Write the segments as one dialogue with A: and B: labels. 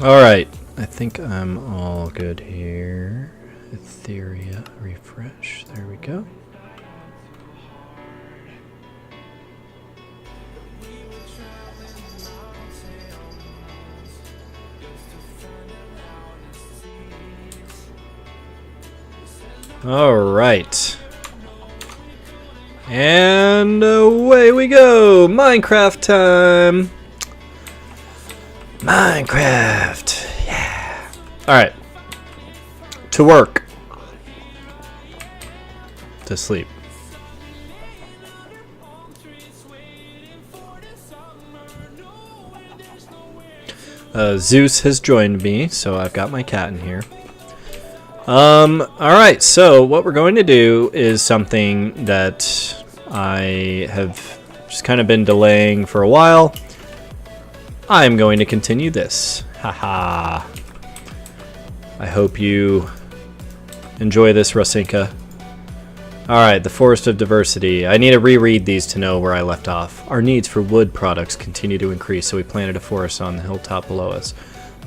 A: Alright, I think I'm all good here. Etherea, refresh, there we go. Alright. And away we go! Minecraft time! Minecraft! Yeah! Alright. To work. To sleep. Zeus has joined me, so I've got my cat in here. Alright, so what we're going to do is something that I have just kind of been delaying for a while. I'm going to continue this. Haha. I hope you enjoy this, Rosinka. Alright, the Forest of Diversity. I need to reread these to know where I left off. Our needs for wood products continue to increase, so we planted a forest on the hilltop below us.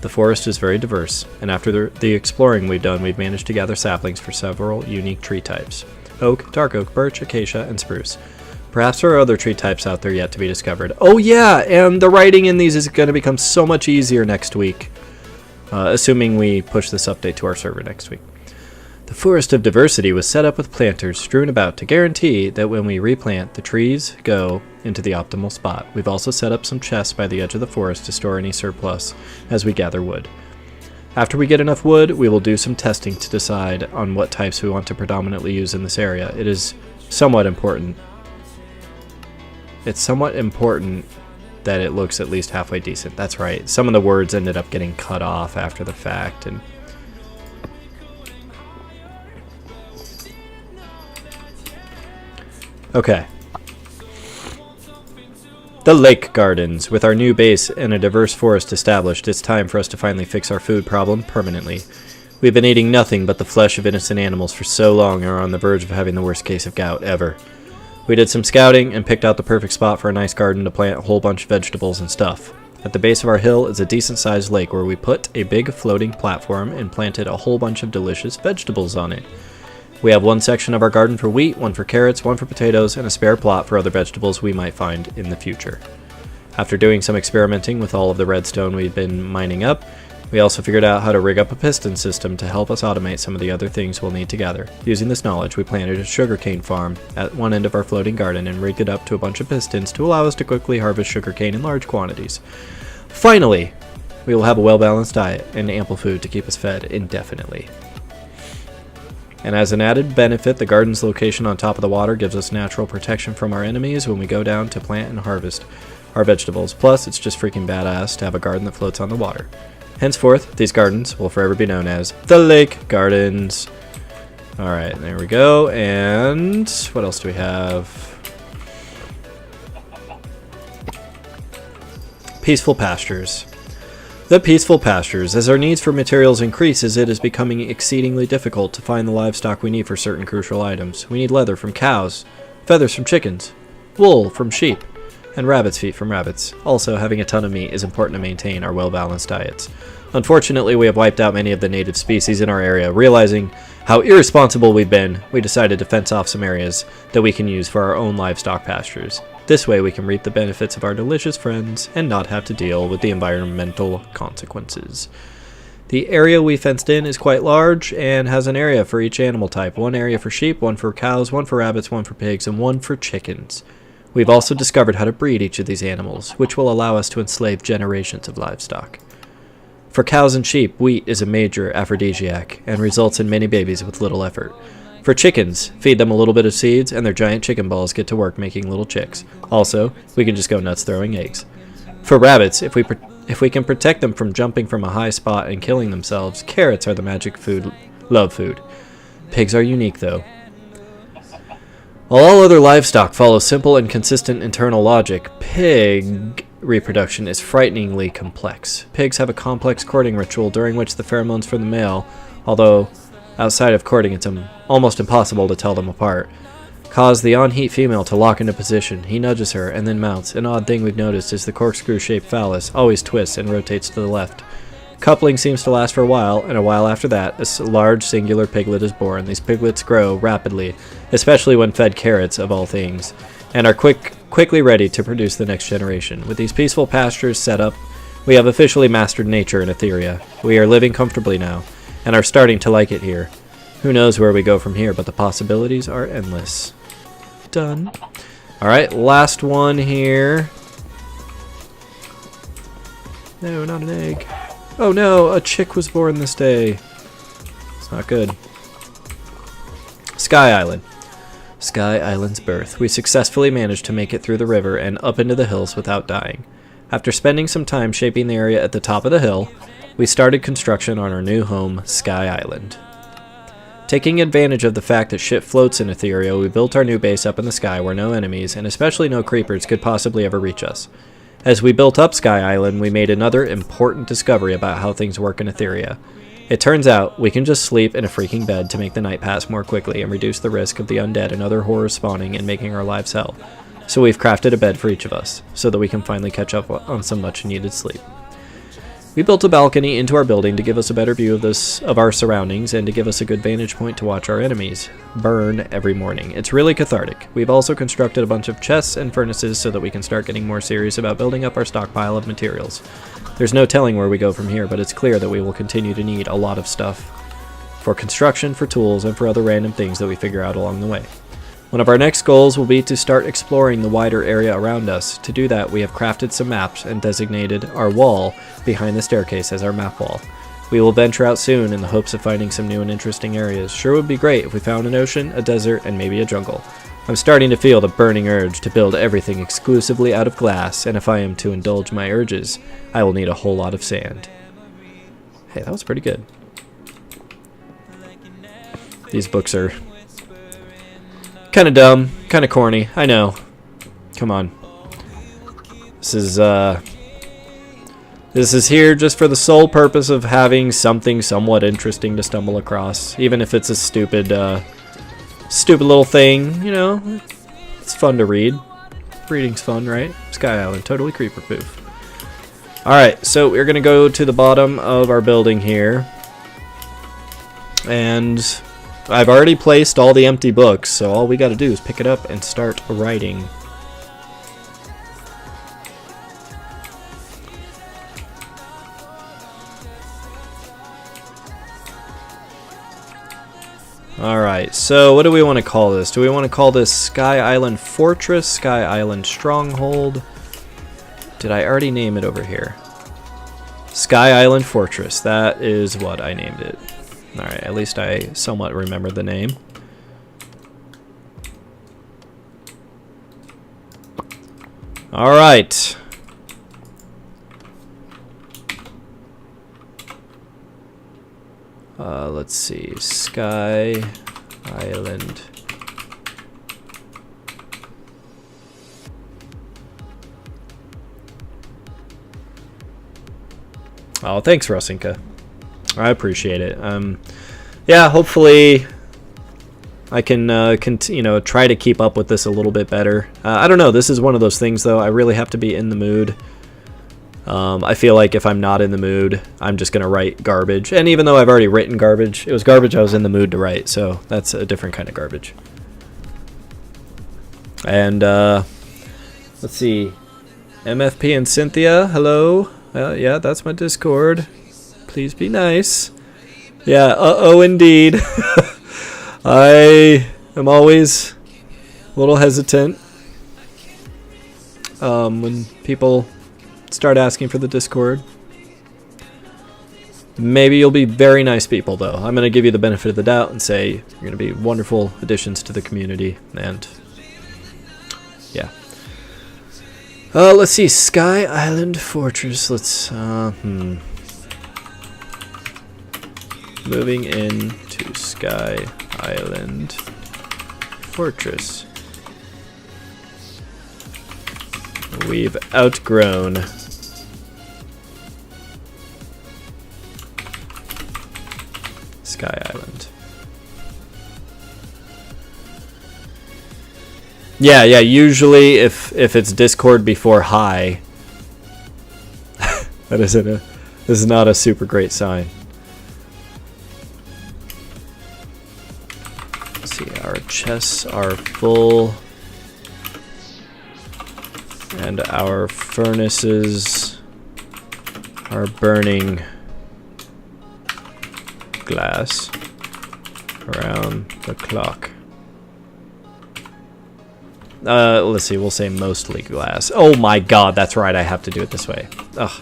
A: The forest is very diverse, and after the exploring we've done, we've managed to gather saplings for several unique tree types. Oak, dark oak, birch, acacia, and spruce. Perhaps there are other tree types out there yet to be discovered. Oh yeah, and the writing in these is going to become so much easier next week. Assuming we push this update to our server next week. The Forest of Diversity was set up with planters strewn about to guarantee that when we replant, the trees go into the optimal spot. We've also set up some chests by the edge of the forest to store any surplus as we gather wood. After we get enough wood, we will do some testing to decide on what types we want to predominantly use in this area. It is somewhat important. It's somewhat important that it looks at least halfway decent. That's right. Some of the words ended up getting cut off after the fact, and okay. The Lake Gardens. With our new base and a diverse forest established, it's time for us to finally fix our food problem permanently. We've been eating nothing but the flesh of innocent animals for so long and are on the verge of having the worst case of gout ever. We did some scouting and picked out the perfect spot for a nice garden to plant a whole bunch of vegetables and stuff. At the base of our hill is a decent-sized lake where we put a big floating platform and planted a whole bunch of delicious vegetables on it. We have one section of our garden for wheat, one for carrots, one for potatoes, and a spare plot for other vegetables we might find in the future. After doing some experimenting with all of the redstone we'd been mining up, we also figured out how to rig up a piston system to help us automate some of the other things we'll need to gather. Using this knowledge, we planted a sugarcane farm at one end of our floating garden and rigged it up to a bunch of pistons to allow us to quickly harvest sugarcane in large quantities. Finally, we will have a well-balanced diet and ample food to keep us fed indefinitely. And as an added benefit, the garden's location on top of the water gives us natural protection from our enemies when we go down to plant and harvest our vegetables. Plus, it's just freaking badass to have a garden that floats on the water. Henceforth, these gardens will forever be known as the Lake Gardens. Alright, there we go. And what else do we have? Peaceful pastures. The peaceful pastures. As our needs for materials increases, it is becoming exceedingly difficult to find the livestock we need for certain crucial items. We need leather from cows, feathers from chickens, wool from sheep, and rabbit's feet from rabbits. Also, having a ton of meat is important to maintain our well-balanced diets. Unfortunately, we have wiped out many of the native species in our area. Realizing how irresponsible we've been, we decided to fence off some areas that we can use for our own livestock pastures. This way we can reap the benefits of our delicious friends and not have to deal with the environmental consequences. The area we fenced in is quite large and has an area for each animal type. One area for sheep, one for cows, one for rabbits, one for pigs, and one for chickens. We've also discovered how to breed each of these animals, which will allow us to enslave generations of livestock. For cows and sheep, wheat is a major aphrodisiac and results in many babies with little effort. For chickens, feed them a little bit of seeds and their giant chicken balls get to work making little chicks. Also, we can just go nuts throwing eggs. For rabbits, if we can protect them from jumping from a high spot and killing themselves, carrots are the magic food, love food. Pigs are unique though. While all other livestock follow simple and consistent internal logic, pig reproduction is frighteningly complex. Pigs have a complex courting ritual during which the pheromones from the male, although outside of courting it's almost impossible to tell them apart, cause the on-heat female to lock into position. He nudges her and then mounts. An odd thing we've noticed is the corkscrew-shaped phallus always twists and rotates to the left, Coupling seems to last for a while, and a while after that, a large singular piglet is born. These piglets grow rapidly, especially when fed carrots of all things, and are quickly ready to produce the next generation. With these peaceful pastures set up, we have officially mastered nature in Etherea. We are living comfortably now, and are starting to like it here. Who knows where we go from here, but the possibilities are endless. Done. Alright, last one here. No, not an egg. Oh no, a chick was born this day. It's not good. Sky Island. Sky Island's birth. We successfully managed to make it through the river and up into the hills without dying. After spending some time shaping the area at the top of the hill, we started construction on our new home, Sky Island. Taking advantage of the fact that shit floats in Etherea, we built our new base up in the sky where no enemies, and especially no creepers, could possibly ever reach us. As we built up Sky Island, we made another important discovery about how things work in Etherea. It turns out we can just sleep in a freaking bed to make the night pass more quickly and reduce the risk of the undead and other horrors spawning and making our lives hell. So we've crafted a bed for each of us, so that we can finally catch up on some much needed sleep. We built a balcony into our building to give us a better view of our surroundings and to give us a good vantage point to watch our enemies burn every morning. It's really cathartic. We've also constructed a bunch of chests and furnaces so that we can start getting more serious about building up our stockpile of materials. There's no telling where we go from here, but it's clear that we will continue to need a lot of stuff for construction, for tools, and for other random things that we figure out along the way. One of our next goals will be to start exploring the wider area around us. To do that, we have crafted some maps and designated our wall behind the staircase as our map wall. We will venture out soon in the hopes of finding some new and interesting areas. Sure would be great if we found an ocean, a desert, and maybe a jungle. I'm starting to feel the burning urge to build everything exclusively out of glass, and if I am to indulge my urges, I will need a whole lot of sand. Hey, that was pretty good. These books are kind of dumb, kind of corny. I know. Come on. This is here just for the sole purpose of having something somewhat interesting to stumble across, even if it's a stupid little thing. You know, it's fun to read. Reading's fun, right? Sky Island, totally creeper-proof. All right, so we're gonna go to the bottom of our building here, and I've already placed all the empty books, so all we got to do is pick it up and start writing. Alright, so what do we want to call this? Do we want to call this Sky Island Fortress, Sky Island Stronghold? Did I already name it over here? Sky Island Fortress, that is what I named it. Alright, at least I somewhat remember the name. Alright. Let's see. Sky Island. Oh, thanks, Rosinka. I appreciate it. Yeah, hopefully I can, try to keep up with this a little bit better. I don't know. This is one of those things, though. I really have to be in the mood. I feel like if I'm not in the mood, I'm just going to write garbage. And even though I've already written garbage, it was garbage I was in the mood to write. So that's a different kind of garbage. And let's see. MFP and Cynthia, hello. Yeah, that's my Discord. Please be nice. Yeah, uh-oh indeed. I am always a little hesitant when people start asking for the Discord. Maybe you'll be very nice people, though. I'm going to give you the benefit of the doubt and say you're going to be wonderful additions to the community. And yeah. Let's see. Sky Island Fortress. Let's, moving into Sky Island Fortress. We've outgrown. Sky Island. Yeah, usually if it's Discord before hi, that isn't This is not a super great sign. Let's see, our chests are full. And our furnaces are burning glass around the clock. Let's see, we'll say mostly glass. Oh my god, that's right, I have to do it this way. Ugh.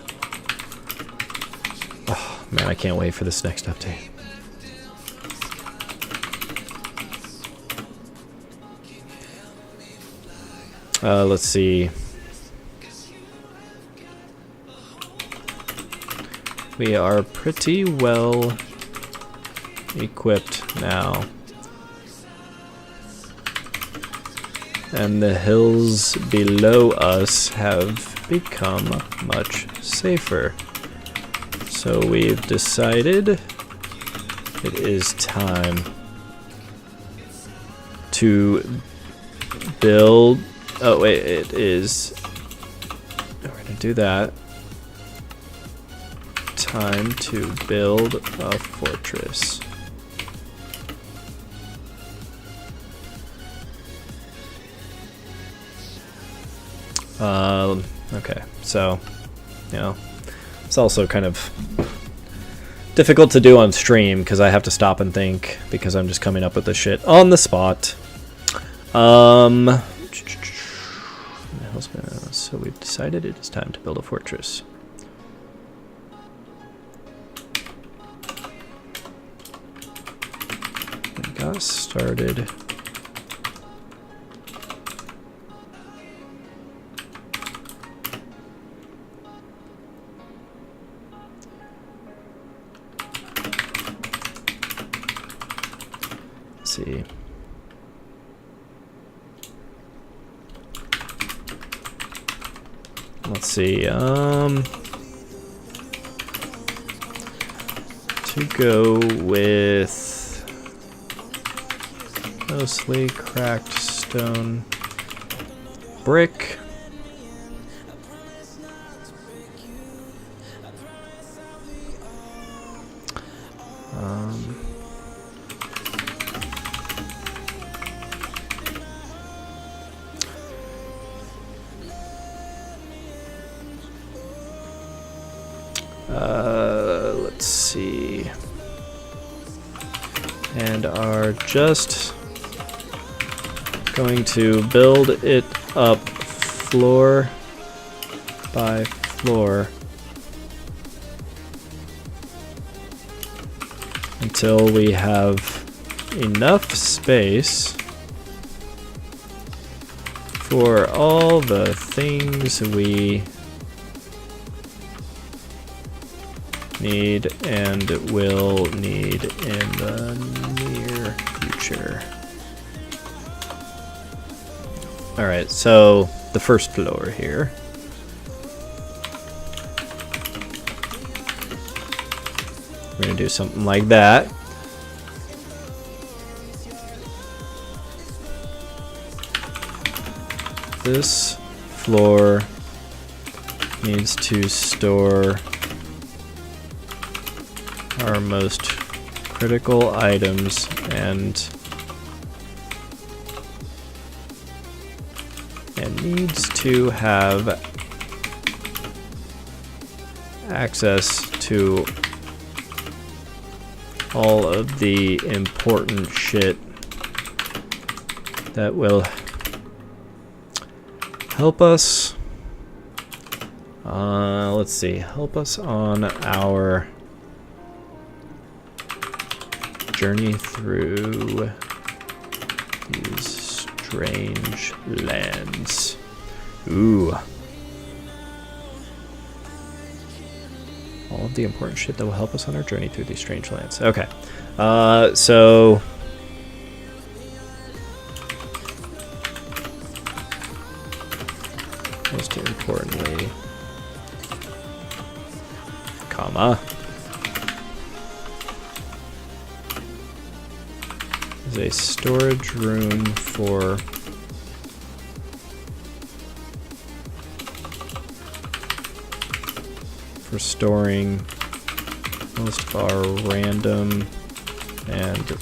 A: Oh, man, I can't wait for this next update. Let's see. We are pretty well equipped now. And the hills below us have become much safer. So we've decided it is time to build. Oh wait, it is. We're gonna do that. Time to build a fortress. Okay, so, you know, it's also kind of difficult to do on stream because I have to stop and think because I'm just coming up with this shit on the spot. So we've decided it is time to build a fortress. We got started. Let's see. Let's see, to go with mostly cracked stone brick. Let's see, and are just going to build it up floor by floor until we have enough space for all the things we need and will need in the near future. Alright, so the first floor here. We're gonna do something like that. This floor needs to store our most critical items and needs to have access to all of the important shit that will help us. Let's see, help us on our journey through these strange lands. Ooh. All of the important shit that will help us on our journey through these strange lands. Okay. So most importantly, comma, is a storage room for for storing most of our random and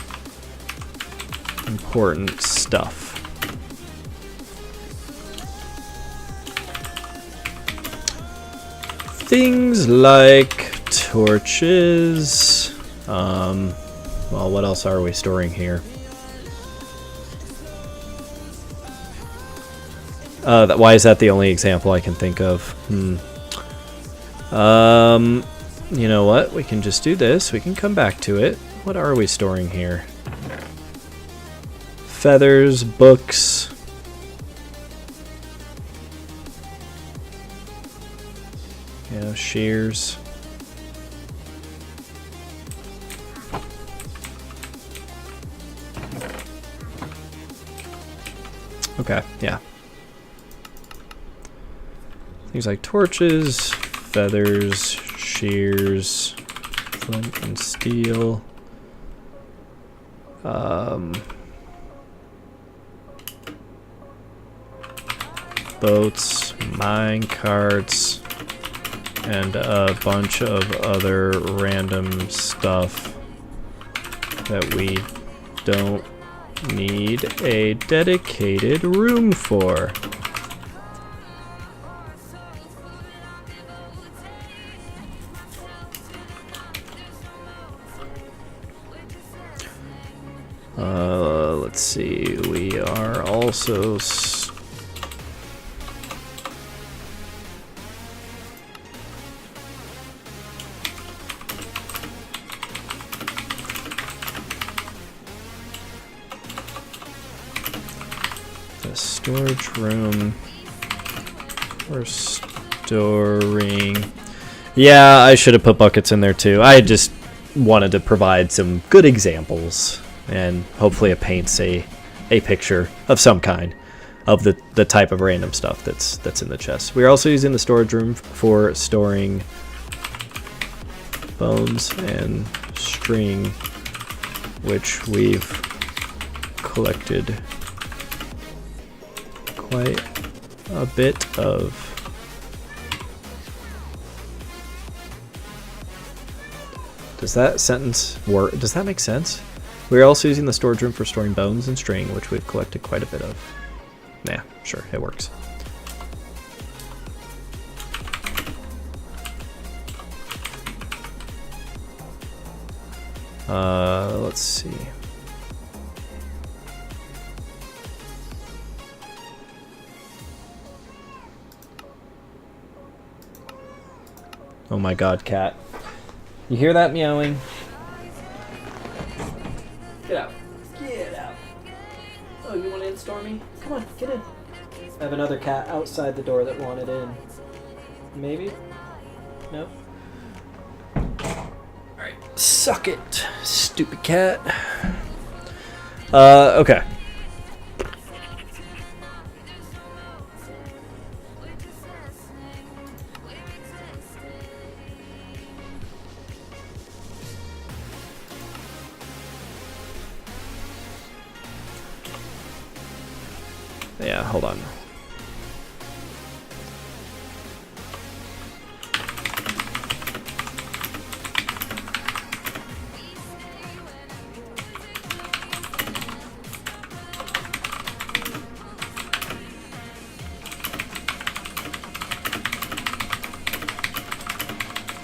A: important stuff. Things like torches. Well, what else are we storing here? Why is that the only example I can think of? You know what? We can just do this. We can come back to it. What are we storing here? Feathers, books. You know, shears. Okay, yeah. Things like torches, feathers, shears, flint and steel. Boats, mine carts, and a bunch of other random stuff that we don't need a dedicated room for. Let's see, we are also the storage room for storing. Yeah, I should have put buckets in there too. I just wanted to provide some good examples, and hopefully it paints a picture of some kind of the type of random stuff that's in the chest. We're also using the storage room for storing bones and string, which we've collected quite a bit of. Does that sentence work? Does that make sense? We're also using the storage room for storing bones and string, which we've collected quite a bit of. Yeah, sure, it works. Let's see. Oh my god, cat. You hear that meowing? Get out. Get out. Oh, you want in, Stormy? Come on, get in. I have another cat outside the door that wanted in. Maybe? No? Alright. Suck it, stupid cat. Okay. Yeah, hold on.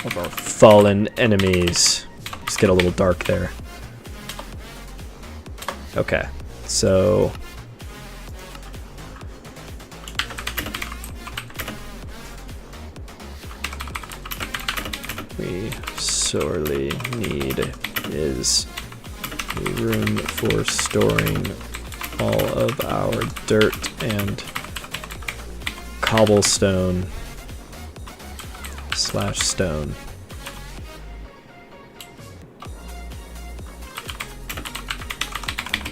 A: Of our fallen enemies. Just get a little dark there. Okay, so we sorely need is a room for storing all of our dirt and cobblestone / stone.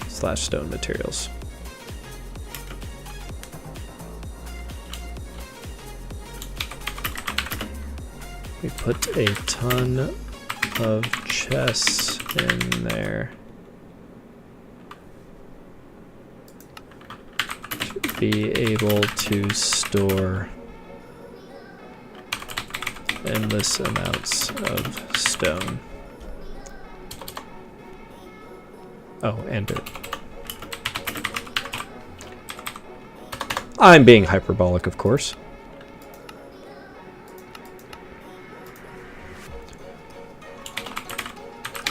A: / stone materials. We put a ton of chests in there to be able to store endless amounts of stone. Oh, and dirt. I'm being hyperbolic, of course.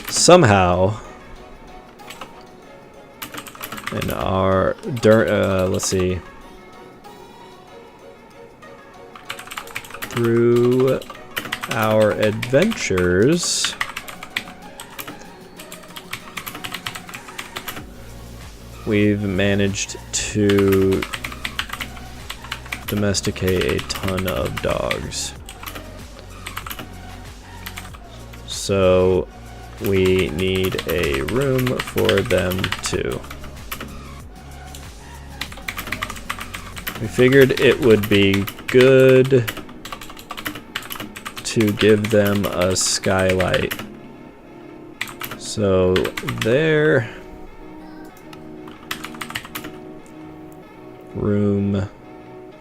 A: Somehow, in our let's see, through our adventures, we've managed to domesticate a ton of dogs. So we need a room for them too. We figured it would be good to give them a skylight. So their room,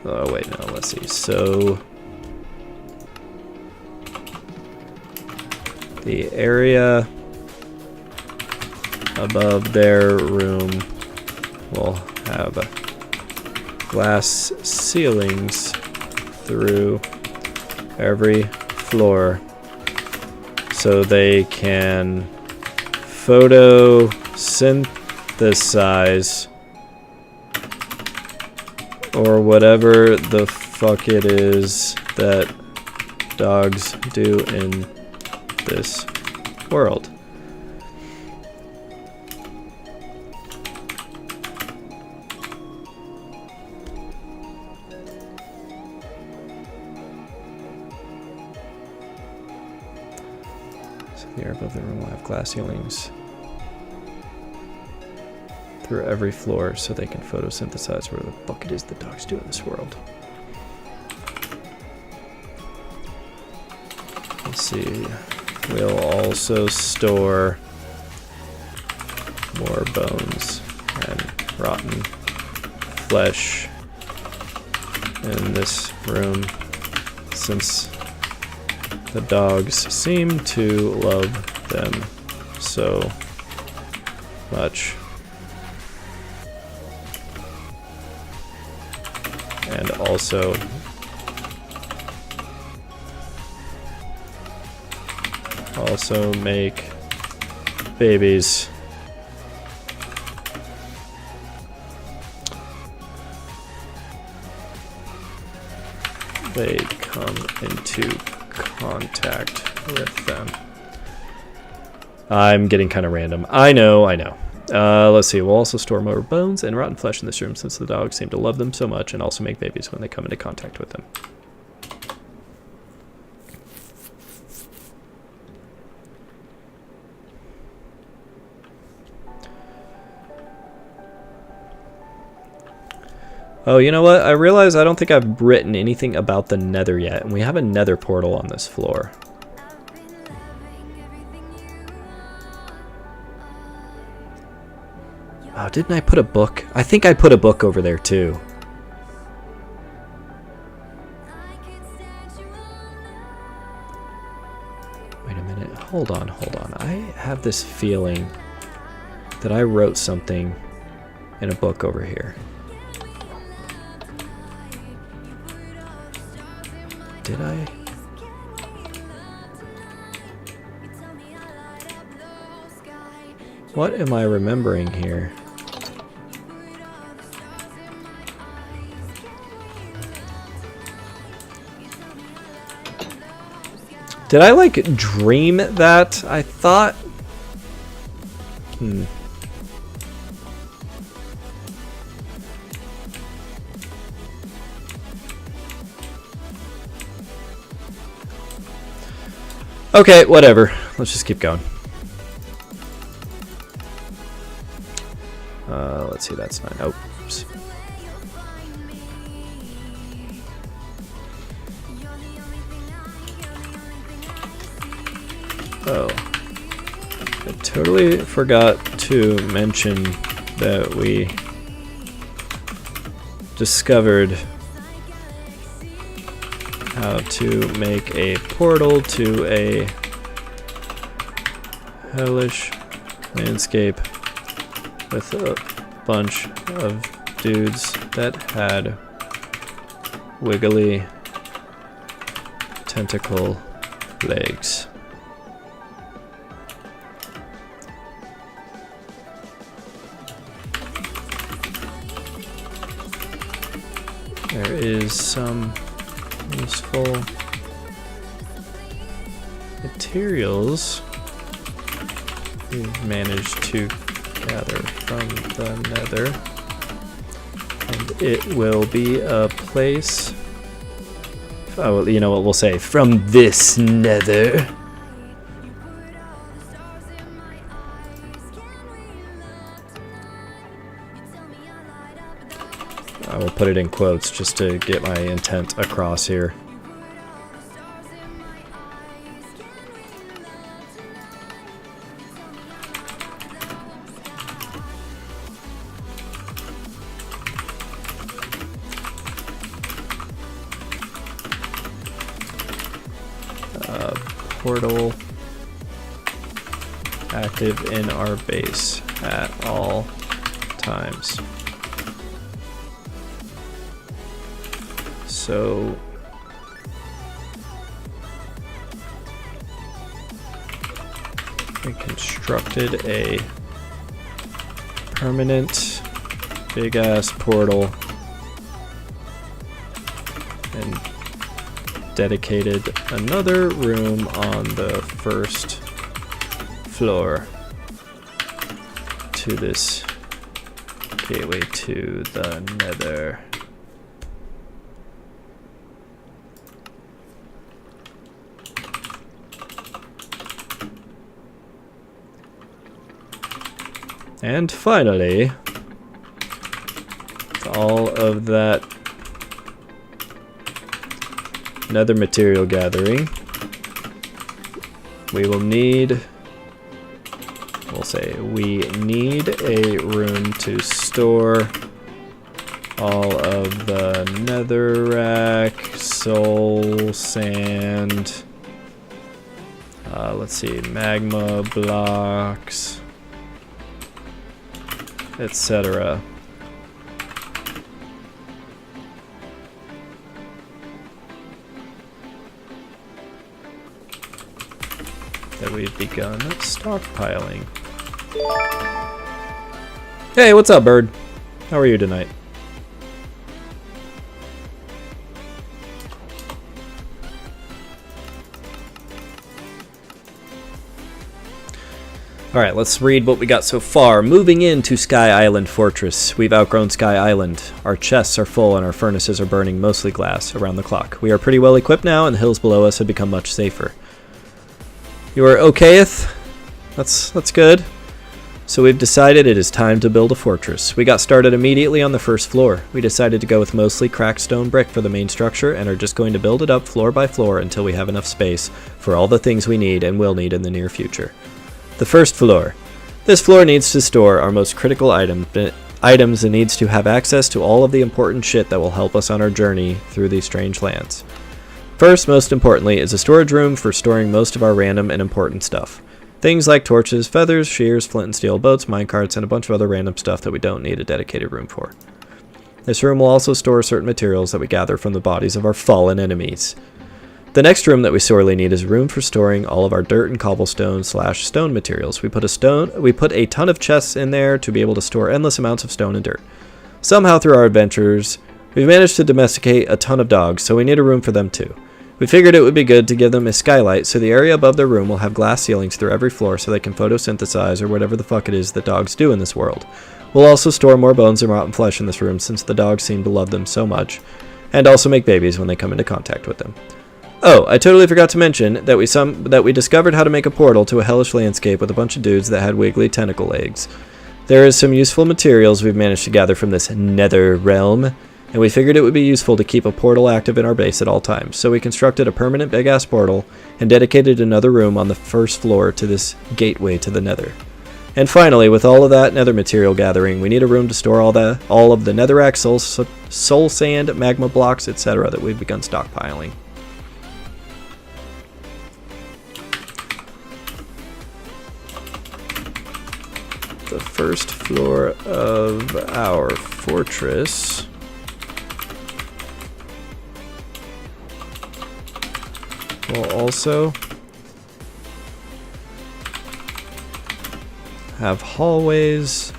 A: oh wait, no, let's see. So the area above their room will have glass ceilings through every floor so they can photosynthesize or whatever the fuck it is that dogs do in this world. So the air above the room will have glass ceilings through every floor so they can photosynthesize where the fuck it is the dogs do in this world. Let's see. We'll also store more bones and rotten flesh in this room since the dogs seem to love them so much. And also make babies. They come into contact with them. I'm getting kind of random. I know. Let's see. We'll also store more bones and rotten flesh in this room since the dogs seem to love them so much and also make babies when they come into contact with them. Oh, you know what? I realize I don't think I've written anything about the nether yet, and we have a nether portal on this floor. Oh, didn't I put a book? I think I put a book over there too. Wait a minute. Hold on. I have this feeling that I wrote something in a book over here. Did I? What am I remembering here? Did I like dream that? I thought. Okay, whatever. Let's just keep going. Let's see, that's 9. Oops. Oh. I totally forgot to mention that we how to make a portal to a hellish landscape with a bunch of dudes that had wiggly tentacle legs. There is some useful materials we've managed to gather from the Nether, and it will be a place. Oh, you know what we'll say? From this Nether. I will put it in quotes just to get my intent across here. Portal active in our base at all times. So we constructed a permanent big ass portal and dedicated another room on the first floor to this gateway to the Nether. And finally, all of that Nether material gathering, we will need, we need a room to store all of the netherrack, soul, sand, let's see, magma blocks, etc. That we've begun stockpiling. Hey, what's up, bird? How are you tonight? Alright, let's read what we got so far. Moving into Sky Island Fortress. We've outgrown Sky Island. Our chests are full and our furnaces are burning mostly glass around the clock. We are pretty well equipped now and the hills below us have become much safer. You are okayeth? That's good. So we've decided it is time to build a fortress. We got started immediately on the first floor. We decided to go with mostly cracked stone brick for the main structure and are just going to build it up floor by floor until we have enough space for all the things we need and will need in the near future. The first floor. This floor needs to store our most critical items and needs to have access to all of the important shit that will help us on our journey through these strange lands. First, most importantly, is a storage room for storing most of our random and important stuff. Things like torches, feathers, shears, flint and steel, boats, minecarts, and a bunch of other random stuff that we don't need a dedicated room for. This room will also store certain materials that we gather from the bodies of our fallen enemies. The next room that we sorely need is a room for storing all of our dirt and cobblestone / stone materials. We put a ton of chests in there to be able to store endless amounts of stone and dirt. Somehow through our adventures, we've managed to domesticate a ton of dogs, so we need a room for them too. We figured it would be good to give them a skylight, so the area above their room will have glass ceilings through every floor so they can photosynthesize or whatever the fuck it is that dogs do in this world. We'll also store more bones and rotten flesh in this room since the dogs seem to love them so much, and also make babies when they come into contact with them. Oh, I totally forgot to mention that we discovered how to make a portal to a hellish landscape with a bunch of dudes that had wiggly tentacle legs. There is some useful materials we've managed to gather from this nether realm, and we figured it would be useful to keep a portal active in our base at all times, so we constructed a permanent big-ass portal and dedicated another room on the first floor to this gateway to the nether. And finally, with all of that nether material gathering, we need a room to store all of the netherrack, soul sand, magma blocks, etc. that we've begun stockpiling. the first floor of our fortress will also have hallways,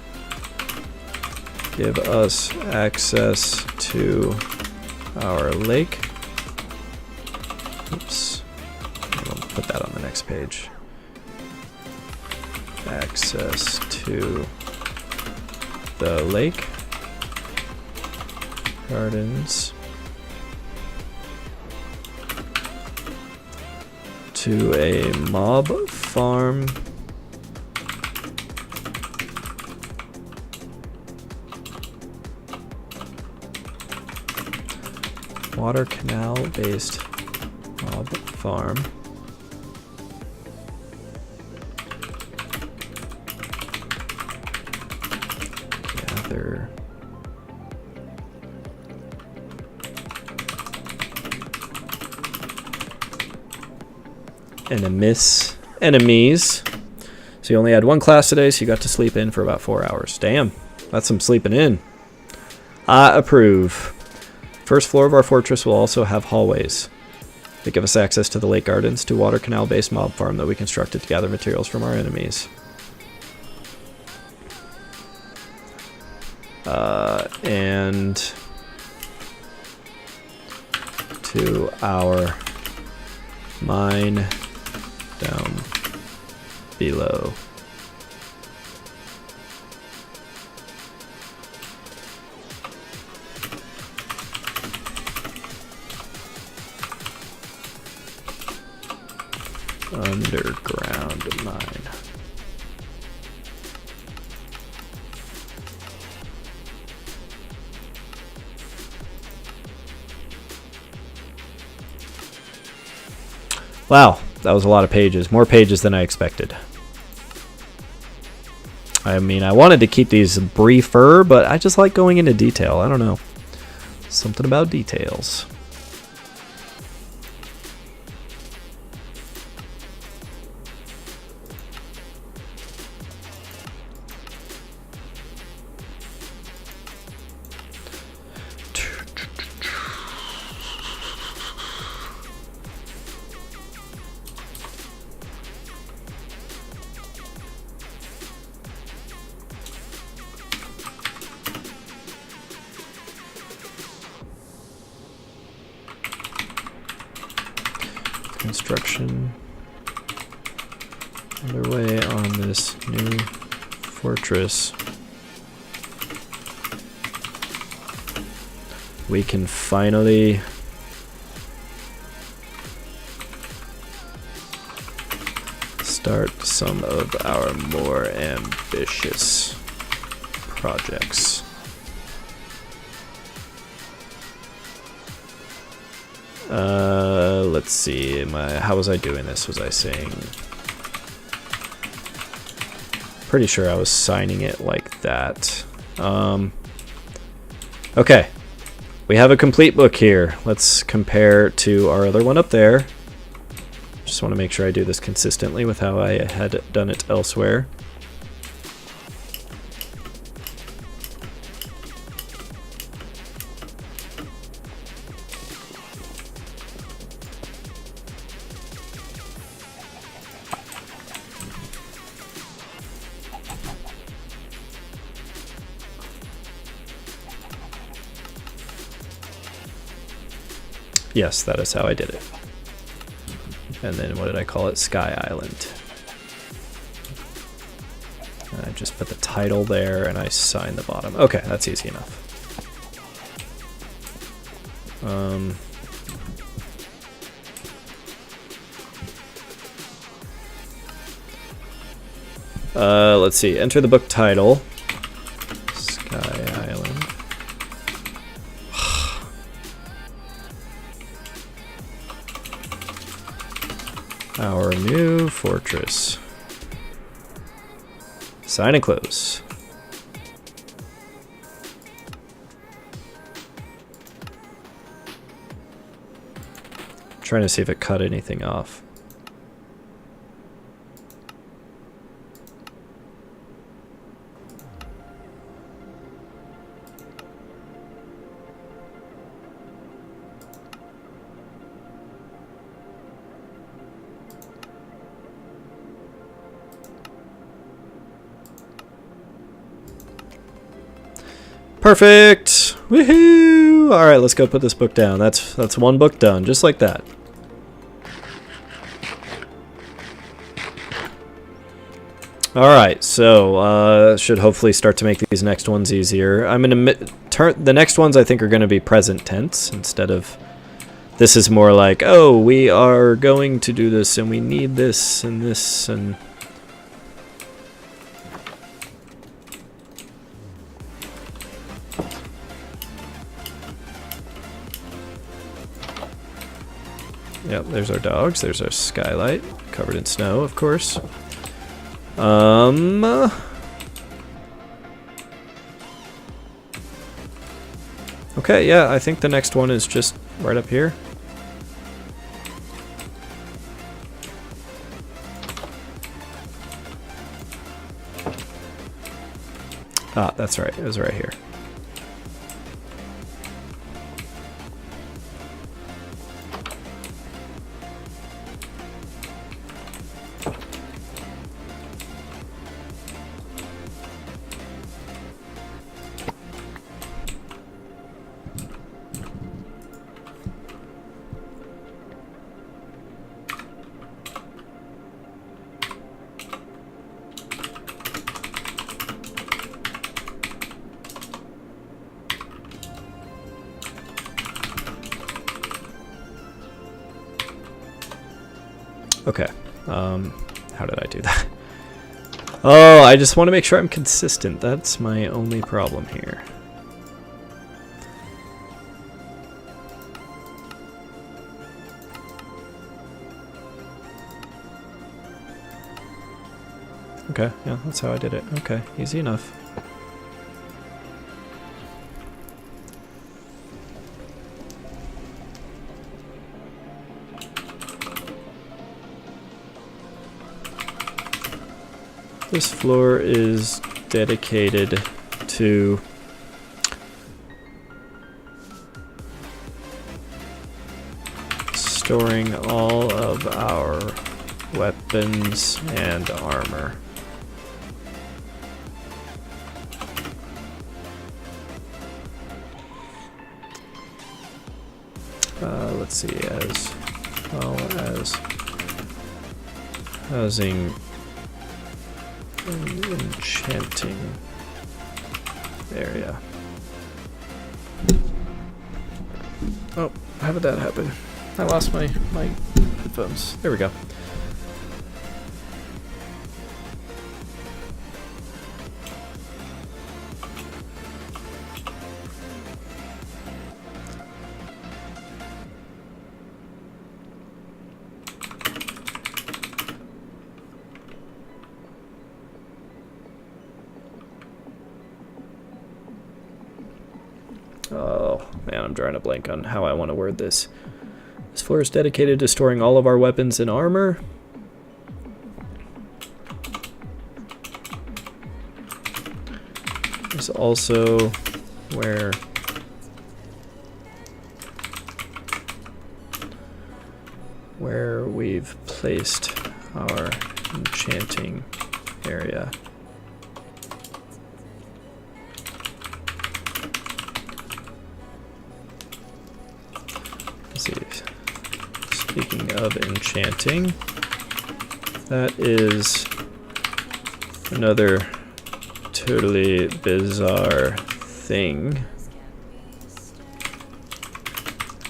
A: give us access to our lake. Oops. I'll put that on the next page. Access to the lake. Gardens. To a mob farm. Water canal based mob farm. Gather enemies. So you only had one class today, so you got to sleep in for about 4 hours. Damn, that's some sleeping in. I approve. First floor of our fortress will also have hallways that give us access to the lake gardens, to water canal based mob farm that we constructed to gather materials from our enemies. And to our mine down below. Underground mine. Wow, that was a lot of pages. More pages than I expected. I mean, I wanted to keep these briefer, but I just like going into detail. I don't know. Something about details. Construction underway on this new fortress. We can finally start some of our more ambitious projects. Let's see. How was I doing this? Was I saying? Pretty sure I was signing it like that. Okay. We have a complete book here. Let's compare to our other one up there. Just want to make sure I do this consistently with how I had done it elsewhere. Yes, that is how I did it. And then what did I call it? Sky Island. And I just put the title there and I sign the bottom. Okay, that's easy enough. Let's see. Enter the book title. Sky Island. Our new fortress. Sign and close. Trying to see if it cut anything off. Perfect! Woohoo! Alright, let's go put this book down. That's one book done, just like that. Alright, so should hopefully start to make these next ones easier. I'm gonna turn the next ones I think are gonna be present tense instead of this is more like, oh, we are going to do this and we need this and this and yep, there's our dogs, there's our skylight, covered in snow, of course. Okay, yeah, I think the next one is just right up here. Ah, that's right, it was right here. Okay, how did I do that? Oh, I just want to make sure I'm consistent. That's my only problem here. Okay, yeah, that's how I did it. Okay, easy enough. This floor is dedicated to storing all of our weapons and armor. Let's see, as well as housing an enchanting area. Oh, how did that happen? I lost my headphones. There we go. Oh, man, I'm drawing a blank on how I want to word this. This floor is dedicated to storing all of our weapons and armor. There's also where we've placed our enchanting area. Speaking of enchanting, that is another totally bizarre thing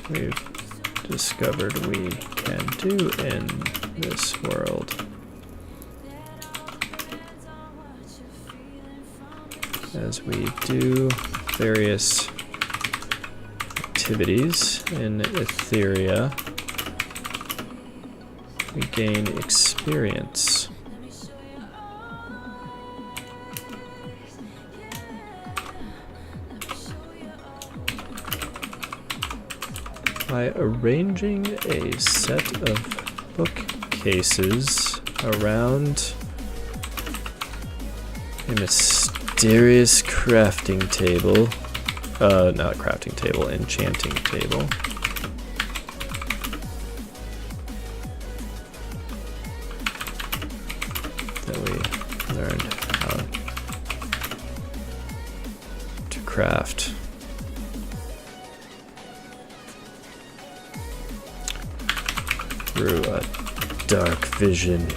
A: we've discovered we can do in this world. As we do various activities in Etherea, we gain experience. By arranging a set of bookcases around a mysterious crafting table, not crafting table, enchanting table. craft. Through a dark vision. The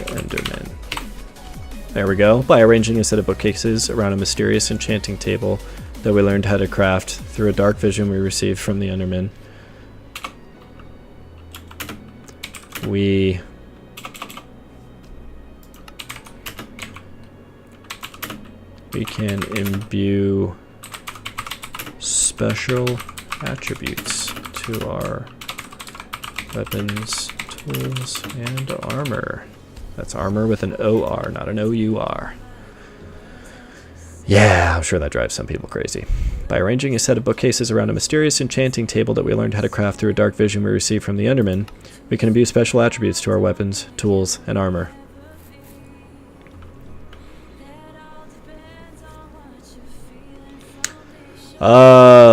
A: Enderman. There we go. By arranging a set of bookcases around a mysterious enchanting table that we learned how to craft through a dark vision we received from the Enderman, we can imbue special attributes to our weapons, tools, and armor. That's armor with an O-R, not an O-U-R. Yeah, I'm sure that drives some people crazy. By arranging a set of bookcases around a mysterious enchanting table that we learned how to craft through a dark vision we received from the Enderman, we can imbue special attributes to our weapons, tools, and armor.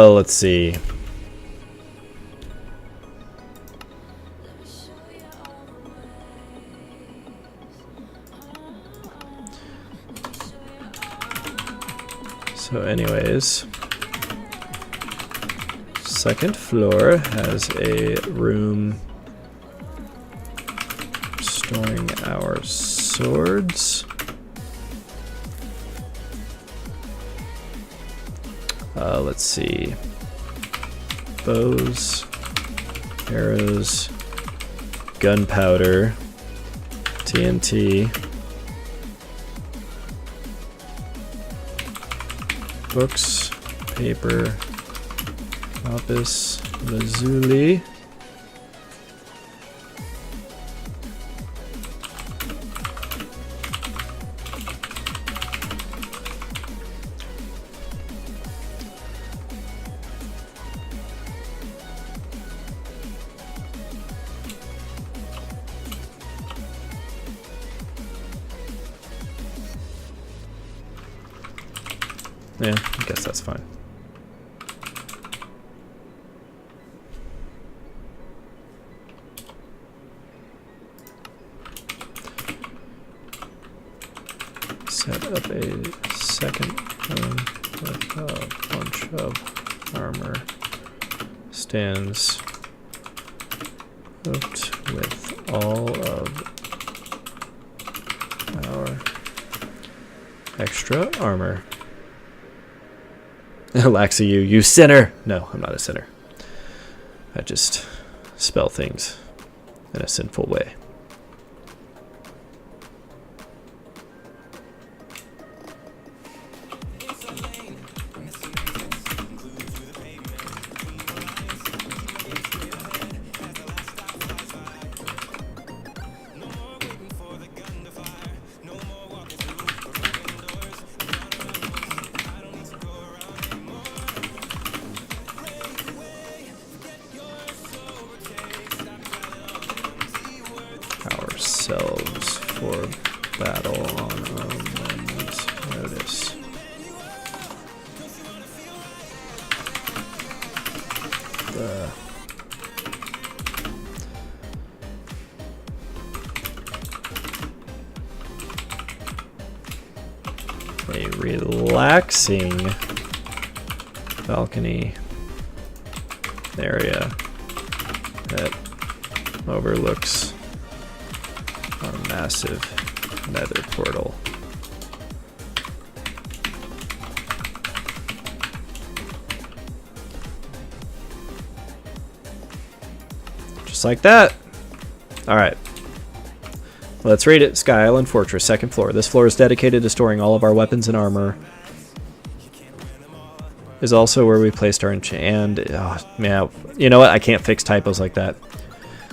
A: Let's see. So anyways, second floor has a room storing our swords. Let's see. Bows, arrows, gunpowder, TNT, books, paper, lapis lazuli, yeah, I guess that's fine. Set up a second room with a bunch of armor stands hooked with all of our extra armor. Laxi, you sinner! No, I'm not a sinner. I just spell things in a sinful way. Ourselves for battle on a moment's notice. A relaxing balcony area that overlooks our massive nether portal. Just like that. All right. Let's read it. Sky Island Fortress, second floor. This floor is dedicated to storing all of our weapons and armor. Is also where we placed our enchant. Yeah, you know what? I can't fix typos like that.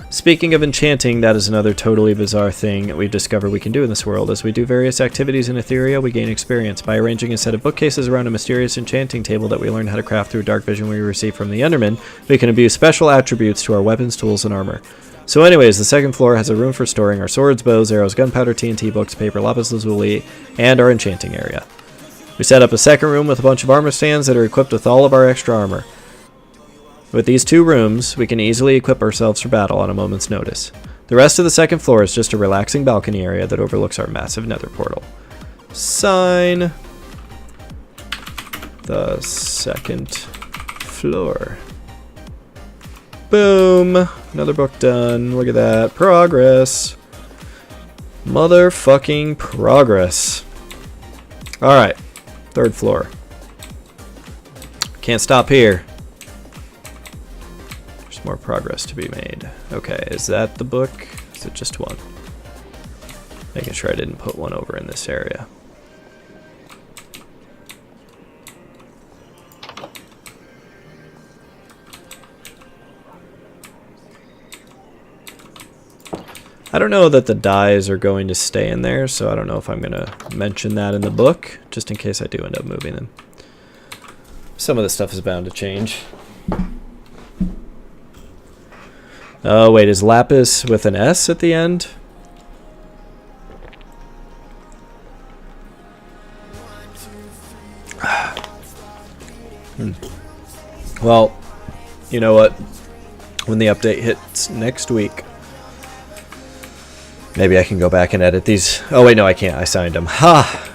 A: Speaking of enchanting, that is another totally bizarre thing we've discovered we can do in this world. As we do various activities in Etherea, we gain experience. By arranging a set of bookcases around a mysterious enchanting table that we learned how to craft through dark vision we received from the Enderman, we can imbue special attributes to our weapons, tools, and armor. So anyways, the second floor has a room for storing our swords, bows, arrows, gunpowder, TNT, books, paper, lapis lazuli, and our enchanting area. We set up a second room with a bunch of armor stands that are equipped with all of our extra armor. With these two rooms, we can easily equip ourselves for battle on a moment's notice. The rest of the second floor is just a relaxing balcony area that overlooks our massive nether portal. Sign the second floor. Boom. Another book done. Look at that. Progress. Motherfucking progress. Alright. Third floor. Can't stop here. There's more progress to be made. Okay, is that the book? Is it just one? Making sure I didn't put one over in this area. I don't know that the dyes are going to stay in there, so I don't know if I'm going to mention that in the book, just in case I do end up moving them. Some of the stuff is bound to change. Oh, wait, is lapis with an S at the end? Well, you know what? When the update hits next week, maybe I can go back and edit these. Oh, wait, no, I can't. I signed them. Ha!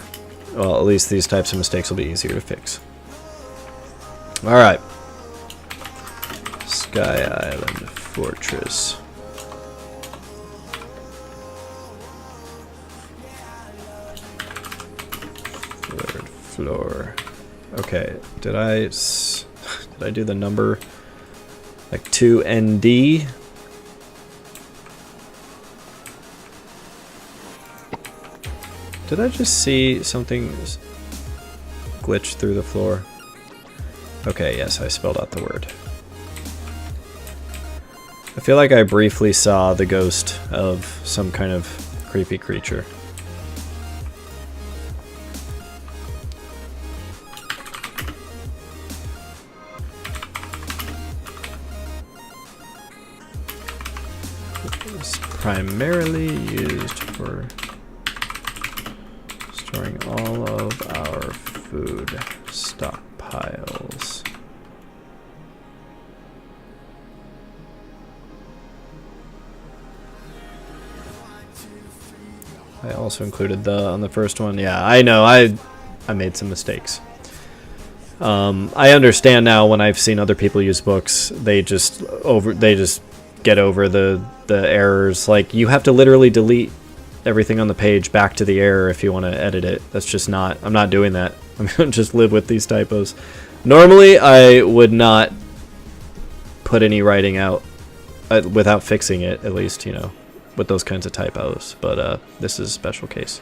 A: Well, at least these types of mistakes will be easier to fix. Alright. Sky Island Fortress. Third floor. Okay, did I do the number like 2ND? Did I just see something glitch through the floor? Okay, yes, I spelled out the word. I feel like I briefly saw the ghost of some kind of creepy creature. It's primarily used for storing all of our food stockpiles. I also included the on the first one. Yeah, I know. I made some mistakes. I understand now when I've seen other people use books, they just get over the errors. Like, you have to literally delete everything on the page back to the error if you want to edit it. That's just not, I'm not doing that. I'm going to just live with these typos. Normally, I would not put any writing out without fixing it, at least, you know, with those kinds of typos. But this is a special case.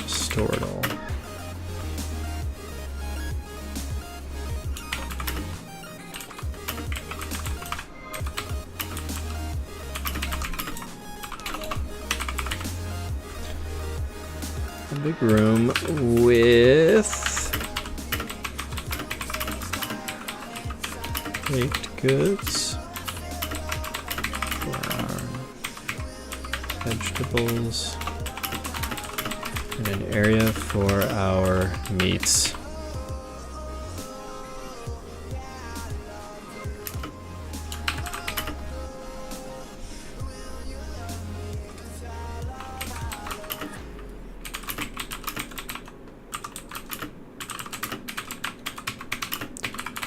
A: Store it all. A big room with baked goods, flour, vegetables, and an area for our meats.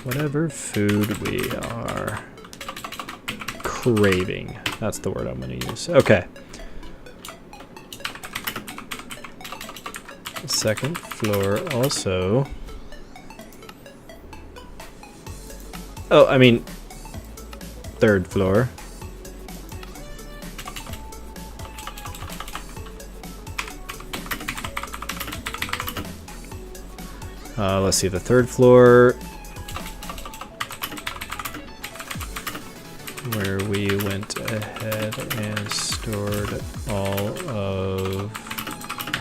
A: Whatever food we are craving. That's the word I'm going to use. Okay. Second floor also. Oh, I mean, third floor. Let's see, the third floor, where we went ahead and stored all of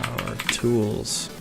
A: our tools.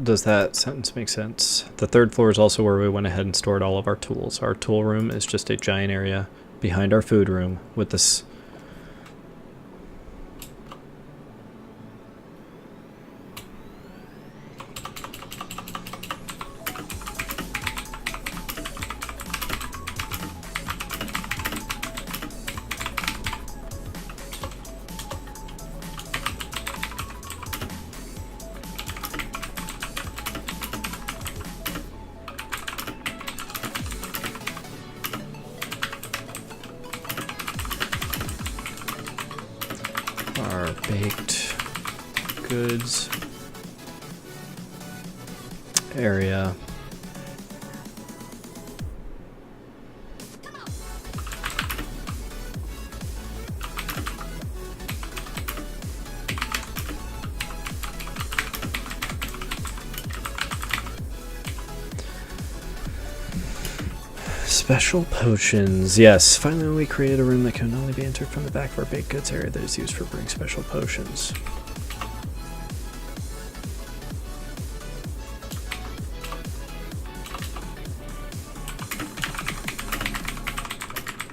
A: Does that sentence make sense? The third floor is also where we went ahead and stored all of our tools. Our tool room is just a giant area behind our food room with this. Our baked goods area. Special potions. Yes, finally we created a room that can only be entered from the back of our baked goods area that is used for brewing special potions.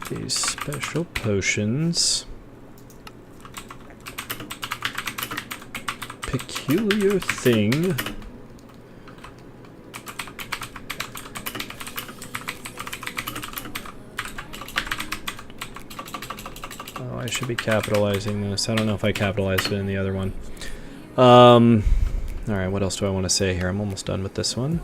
A: These special potions. Peculiar thing. Oh, I should be capitalizing this. I don't know if I capitalized it in the other one. Alright, what else do I want to say here? I'm almost done with this one.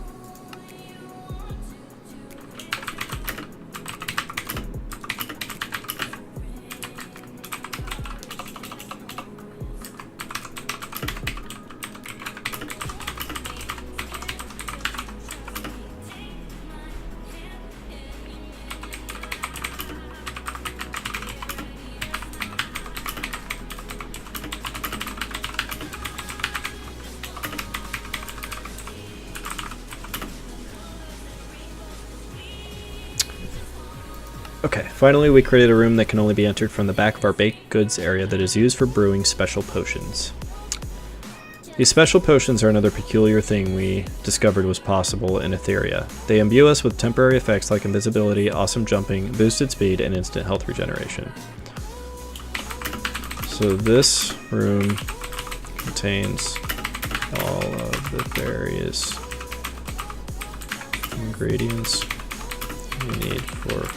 A: Okay, finally we created a room that can only be entered from the back of our baked goods area that is used for brewing special potions. These special potions are another peculiar thing we discovered was possible in Etherea. They imbue us with temporary effects like invisibility, awesome jumping, boosted speed, and instant health regeneration. So this room contains all of the various ingredients we need for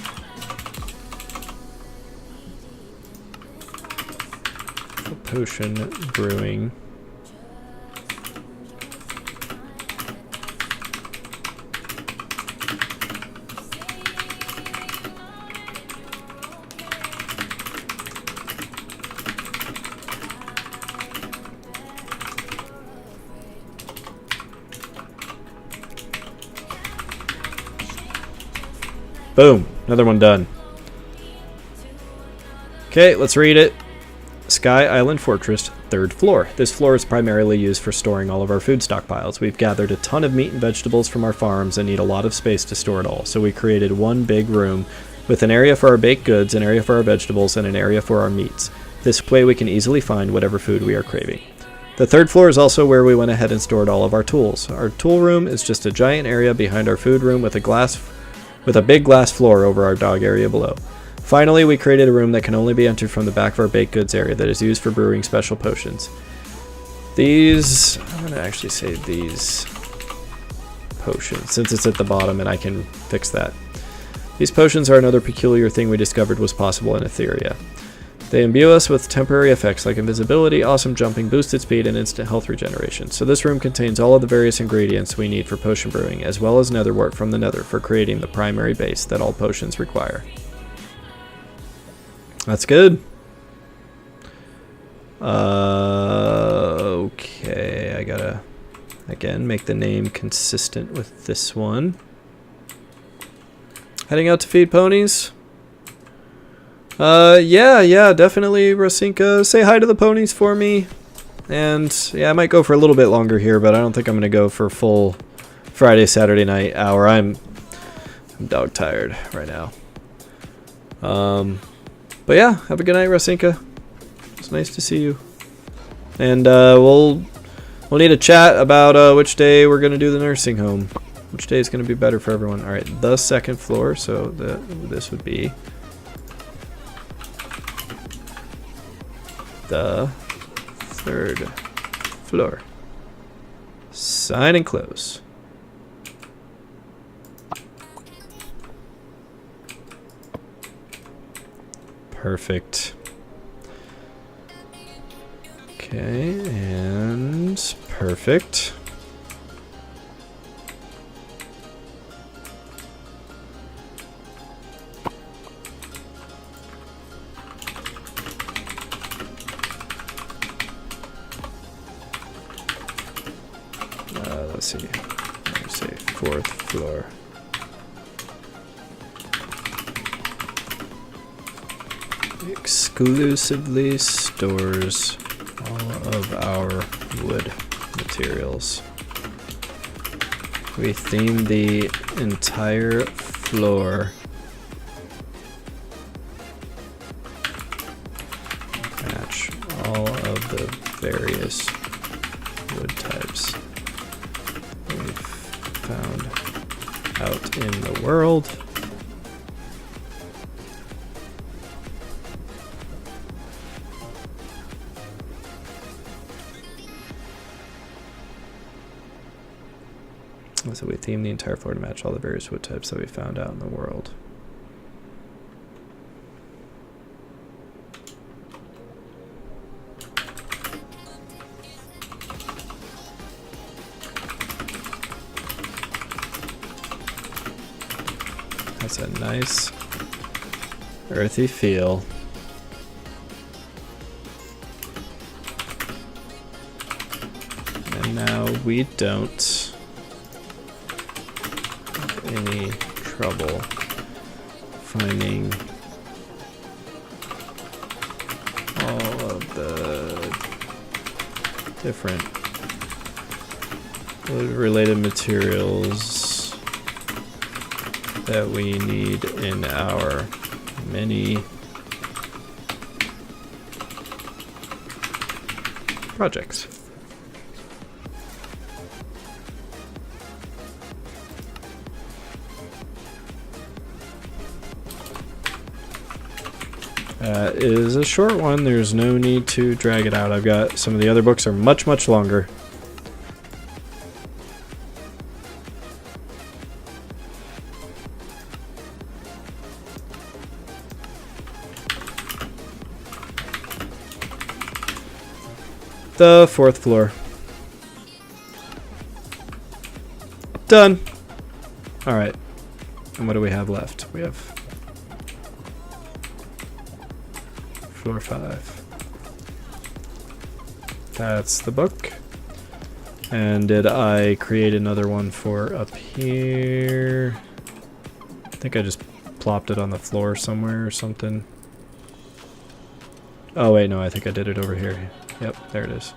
A: potion brewing. Boom, another one done. Okay, let's read it. Sky Island Fortress, 3rd floor. This floor is primarily used for storing all of our food stockpiles. We've gathered a ton of meat and vegetables from our farms and need a lot of space to store it all, so we created one big room with an area for our baked goods, an area for our vegetables, and an area for our meats. This way we can easily find whatever food we are craving. The 3rd floor is also where we went ahead and stored all of our tools. Our tool room is just a giant area behind our food room with a big glass floor over our dog area below. Finally, we created a room that can only be entered from the back of our baked goods area that is used for brewing special potions. I'm going to actually say these potions, since it's at the bottom and I can fix that. These potions are another peculiar thing we discovered was possible in Etherea. They imbue us with temporary effects like invisibility, awesome jumping, boosted speed, and instant health regeneration. So this room contains all of the various ingredients we need for potion brewing, as well as netherwort from the nether for creating the primary base that all potions require. That's good. Okay, I gotta, again, make the name consistent with this one. Heading out to feed ponies? Yeah, definitely, Rosinka. Say hi to the ponies for me. And, yeah, I might go for a little bit longer here, but I don't think I'm gonna go for full Friday, Saturday night hour. I'm dog tired right now. But yeah, have a good night, Rosinka. It's nice to see you. And we'll We'll need a chat about which day we're going to do the nursing home. Which day is going to be better for everyone. Alright, the second floor, so this would be the third floor. Sign and close. Perfect. Okay, and perfect. Let's see. Let me say fourth floor. Exclusively stores all of our wood materials. We theme the entire floor. Match all of the various wood types we've found out in the world. So we theme the entire floor to match all the various wood types that we found out in the world. That's a nice earthy feel. And now we don't any trouble finding all of the different related materials that we need in our many projects. It is a short one. There's no need to drag it out. I've got some of the other books are much, much longer. The fourth floor. Done. All right. And what do we have left? We have floor 5. That's the book. And did I create another one for up here? I think I just plopped it on the floor somewhere or something. Oh wait, no, I think I did it over here. Yep, there it is.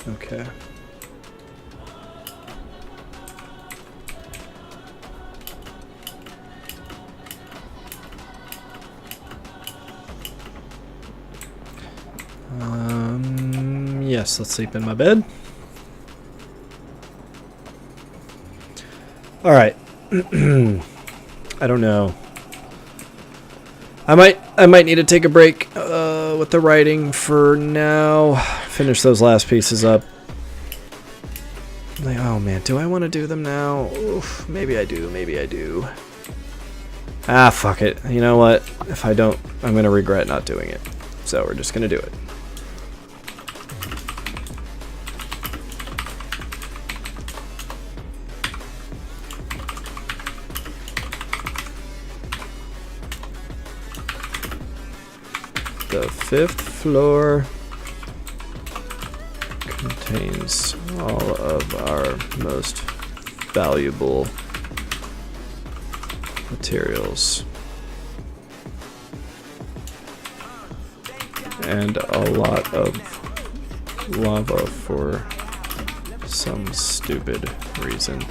A: Okay. Yes, let's sleep in my bed. All right. I don't know. I might need to take a break with the writing for now. Finish those last pieces up. Like, oh man, do I want to do them now? Oof, maybe I do. Maybe I do. Ah, fuck it. You know what? If I don't, I'm gonna regret not doing it. So we're just gonna do it. The 5th floor contains all of our most valuable materials and a lot of lava for some stupid reason.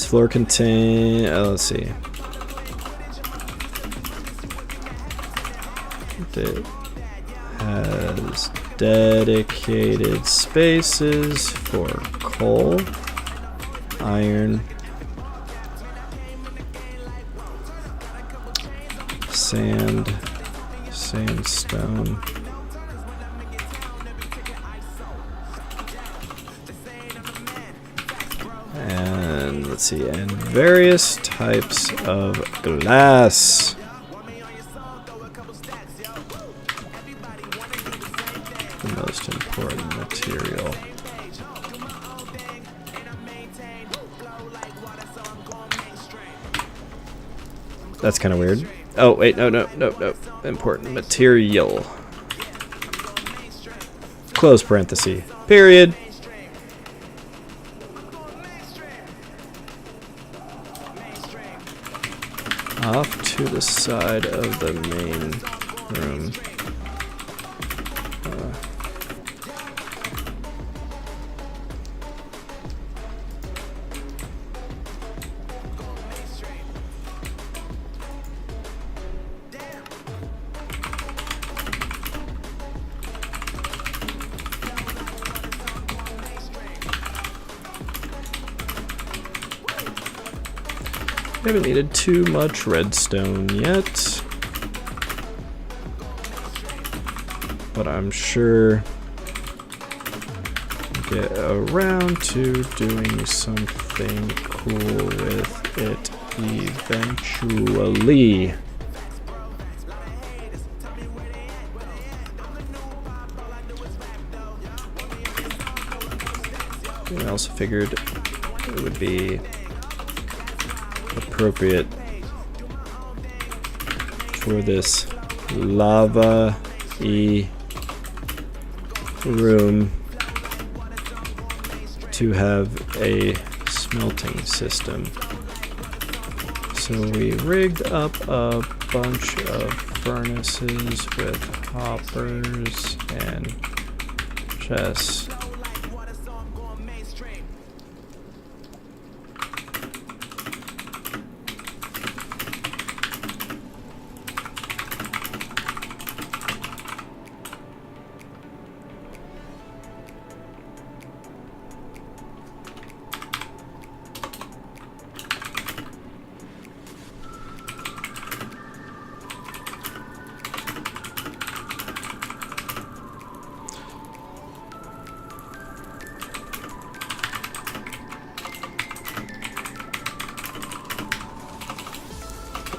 A: This floor contains, let's see. It has dedicated spaces for coal, iron, sand, sandstone, and let's see, and various types of glass. The most important material. That's kind of weird. Oh, wait, no. Important material. Close parenthesis. Period. Off to the side of the main room. We haven't needed too much redstone yet, but I'm sure we'll get around to doing something cool with it eventually. I also figured it would be appropriate for this lava-y room to have a smelting system. So we rigged up a bunch of furnaces with hoppers and chests.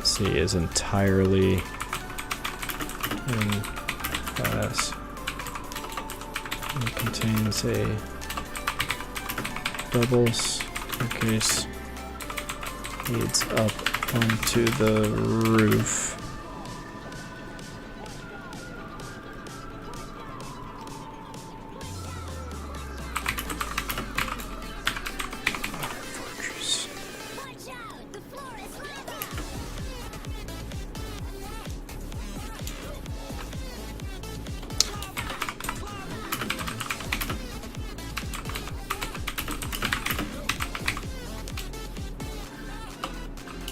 A: See, is entirely in glass. It contains a double staircase, leads up onto the roof.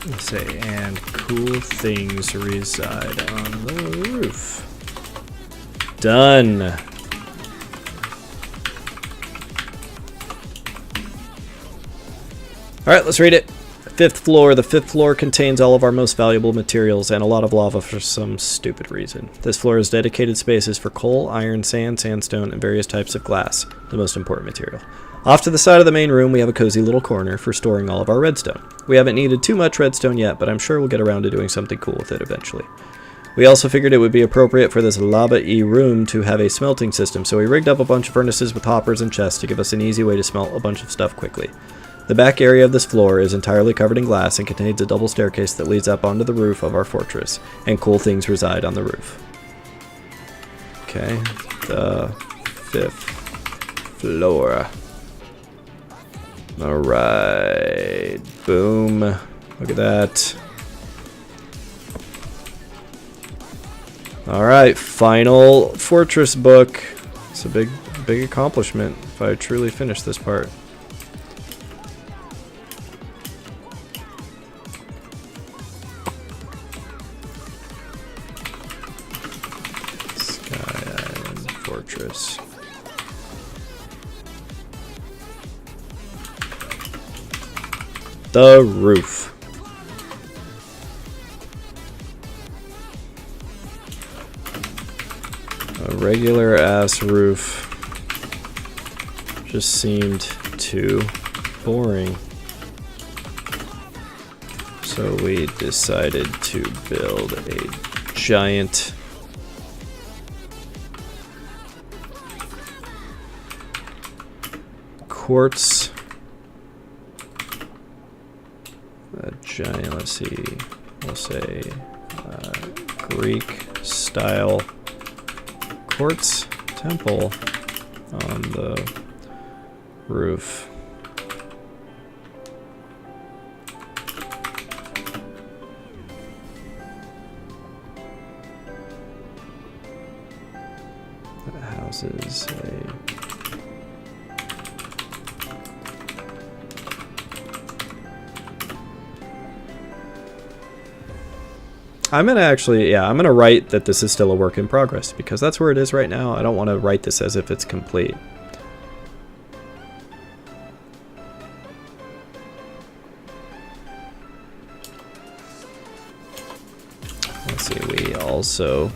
A: Let's say, and cool things reside on the roof. Done. Alright, let's read it. Fifth floor. The fifth floor contains all of our most valuable materials and a lot of lava for some stupid reason. This floor has dedicated spaces for coal, iron, sand, sandstone, and various types of glass, the most important material. Off to the side of the main room, we have a cozy little corner for storing all of our redstone. We haven't needed too much redstone yet, but I'm sure we'll get around to doing something cool with it eventually. We also figured it would be appropriate for this lava-y room to have a smelting system, so we rigged up a bunch of furnaces with hoppers and chests to give us an easy way to smelt a bunch of stuff quickly. The back area of this floor is entirely covered in glass and contains a double staircase that leads up onto the roof of our fortress, and cool things reside on the roof. Okay, the fifth floor. Alright, boom. Look at that. Alright, final fortress book. It's a big accomplishment if I truly finish this part. The roof. A regular ass roof just seemed too boring. So we decided to build a giant quartz, let's see, we'll say Greek style quartz temple on the roof. That houses a I'm gonna write that this is still a work in progress because that's where it is right now. I don't want to write this as if it's complete. Let's see, we also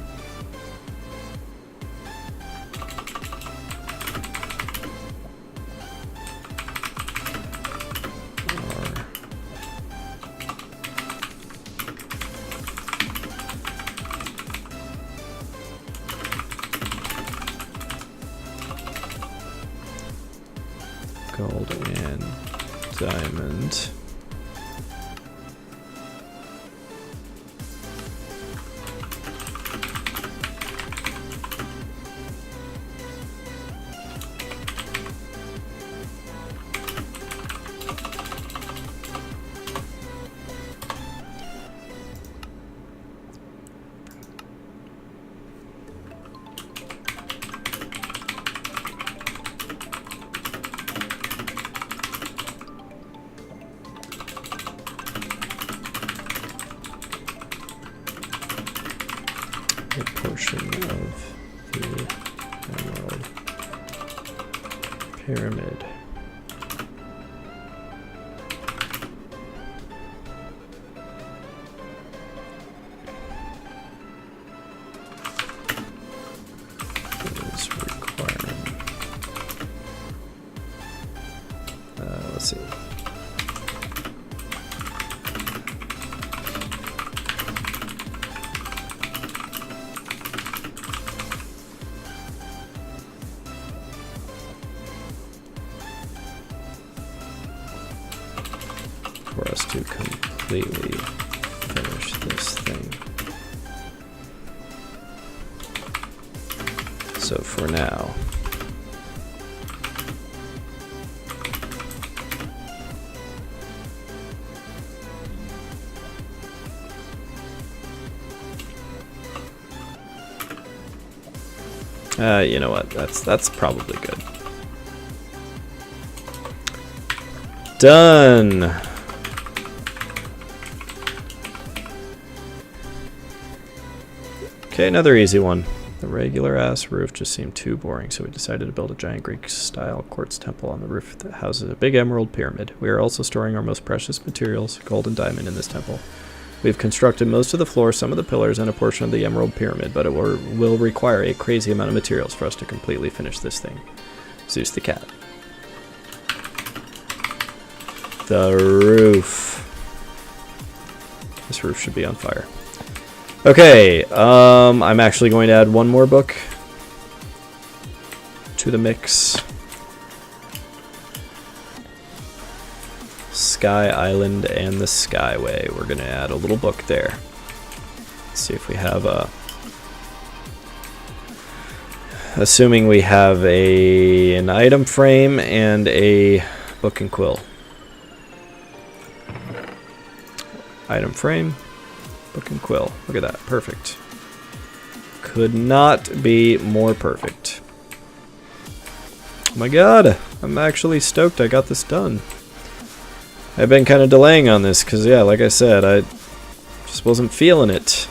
A: gold and diamond. A portion of the emerald pyramid. Is requiring. Let's see. For us to completely finish this thing. So for now, you know what? That's probably good. Done. Okay, another easy one. The regular ass roof just seemed too boring, so we decided to build a giant Greek style quartz temple on the roof that houses a big emerald pyramid. We are also storing our most precious materials, gold and diamond, in this temple. We've constructed most of the floor, some of the pillars, and a portion of the emerald pyramid, but it will require a crazy amount of materials for us to completely finish this thing. Zeus the cat. The roof. This roof should be on fire. Okay, I'm actually going to add one more book to the mix. Sky Island and the Skyway. We're going to add a little book there. Let's see if we have a... Assuming we have an item frame and a book and quill. Item frame. Book and quill. Look at that. Perfect. Could not be more perfect. Oh my god. I'm actually stoked I got this done. I've been kind of delaying on this because, yeah, like I said, I just wasn't feeling it.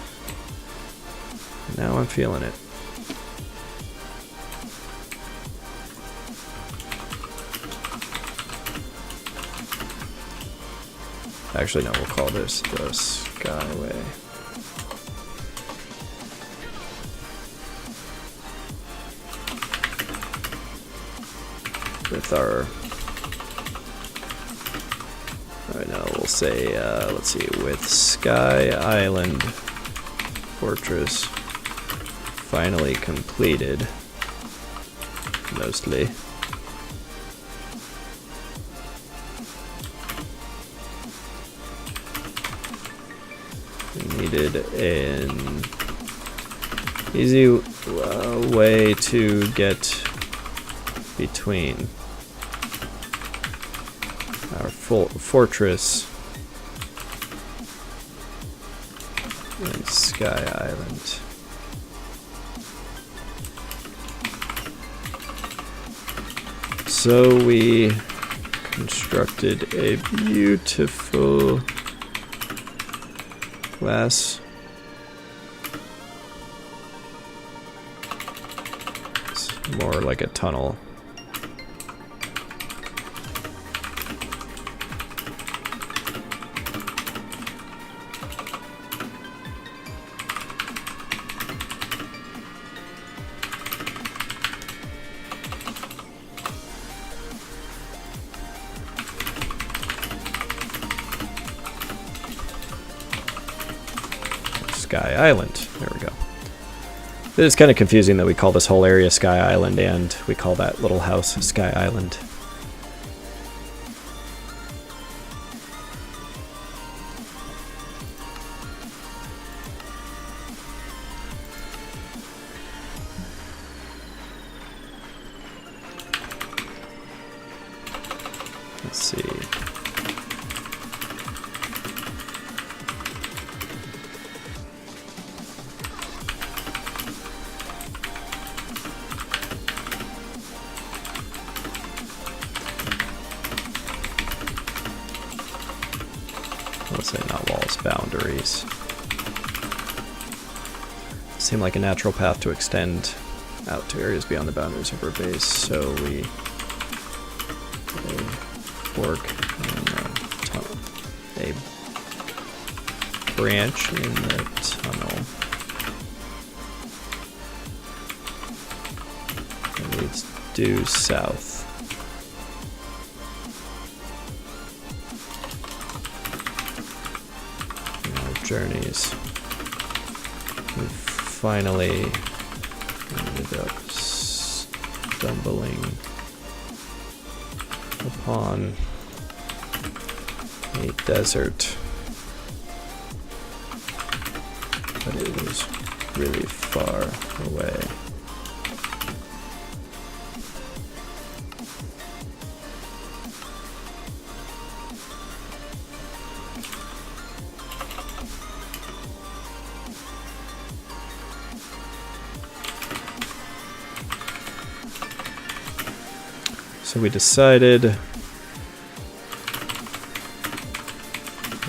A: Now I'm feeling it. Actually, no, we'll call this the Skyway. With our... Alright, now we'll say, let's see, with Sky Island Fortress finally completed, mostly. We needed an easy way to get between our fortress and Sky Island. So we constructed a beautiful glass. It's more like a tunnel. Sky Island. There we go. It is kind of confusing that we call this whole area Sky Island and we call that little house Sky Island. Let's see. Let's say not walls, boundaries. Seem like a natural path to extend out to areas beyond the boundaries of our base, so we put a fork and a branch in the tunnel that leads due south. Journeys. We finally ended up stumbling upon a desert, but it was really far away. So we decided it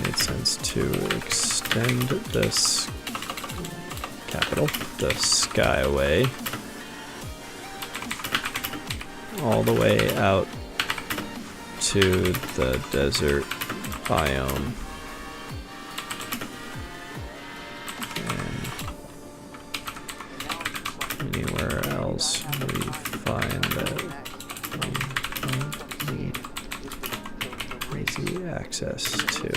A: made sense to extend this capital, the Skyway, all the way out to the desert biome. And anywhere else we find that easy access to.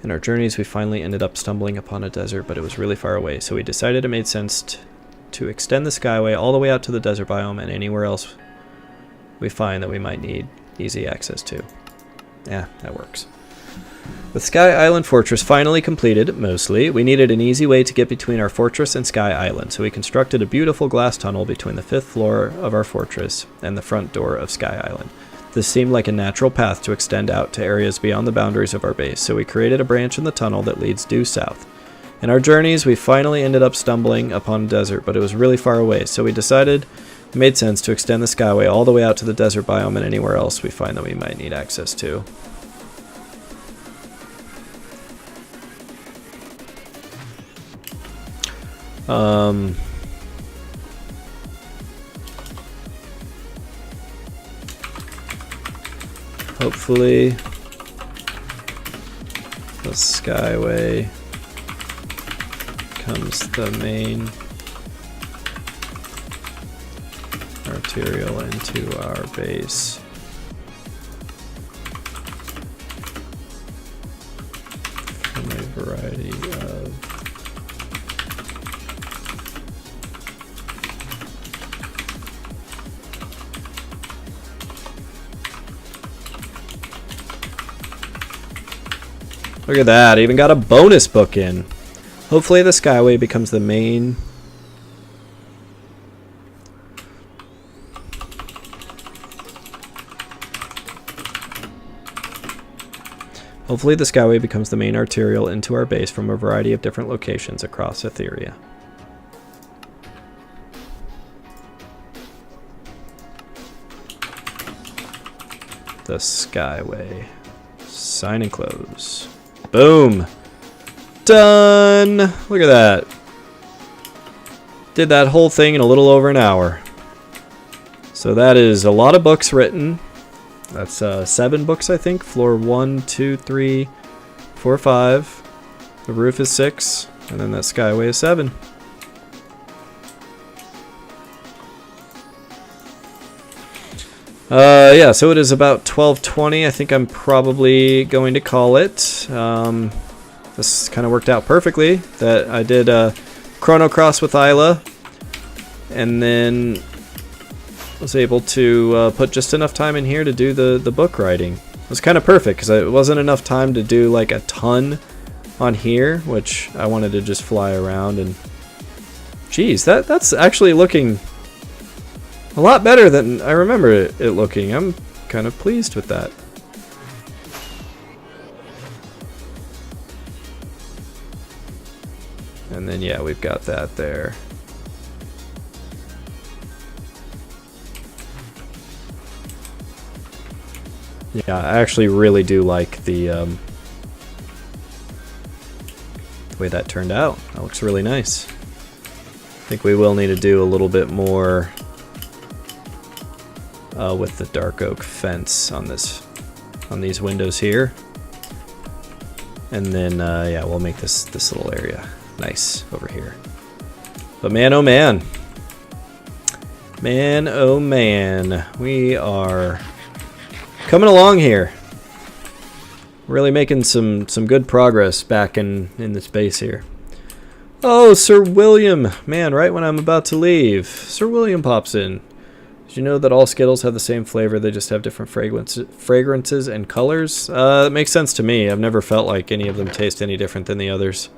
A: In our journeys, we finally ended up stumbling upon a desert, but it was really far away, so we decided it made sense to extend the Skyway all the way out to the desert biome and anywhere else we find that we might need easy access to. Yeah, that works. With Sky Island Fortress finally completed, mostly, we needed an easy way to get between our fortress and Sky Island, so we constructed a beautiful glass tunnel between the 5th floor of our fortress and the front door of Sky Island. This seemed like a natural path to extend out to areas beyond the boundaries of our base, so we created a branch in the tunnel that leads due south. In our journeys, we finally ended up stumbling upon a desert, but it was really far away, so we decided it made sense to extend the Skyway all the way out to the desert biome and anywhere else we find that we might need access to. Hopefully the Skyway becomes the main arterial into our base. From a variety of Look at that, even got a bonus book in. Hopefully the Skyway becomes the main. Hopefully the Skyway becomes the main arterial into our base from a variety of different locations across Etherea. The Skyway. Sign and close. Boom! Done! Look at that. Did that whole thing in a little over an hour. So that is a lot of books written. That's 7 books, I think. Floor 1, 2, 3, 4, 5. The roof is 6. And then that Skyway is 7. Yeah, so it is about 12:20. I think I'm probably going to call it. This kind of worked out perfectly. That I did Chrono Cross with Isla, and then was able to put just enough time in here to do the book writing. It was kind of perfect because it wasn't enough time to do like a ton on here, which I wanted to just fly around. And geez, that's actually looking a lot better than I remember it looking. I'm kind of pleased with that. And then yeah, we've got that there. Yeah, I actually really do like the way that turned out. That looks really nice. I think we will need to do a little bit more with the dark oak fence on these windows here, and then yeah, we'll make this little area nice over here. But man, oh man, oh man, we are coming along here. Really making some good progress back in this base here. Oh, Sir William, man, right when I'm about to leave, Sir William pops in. Did you know that all Skittles have the same flavor? They just have different fragrances and colors? That makes sense to me. I've never felt like any of them taste any different than the others.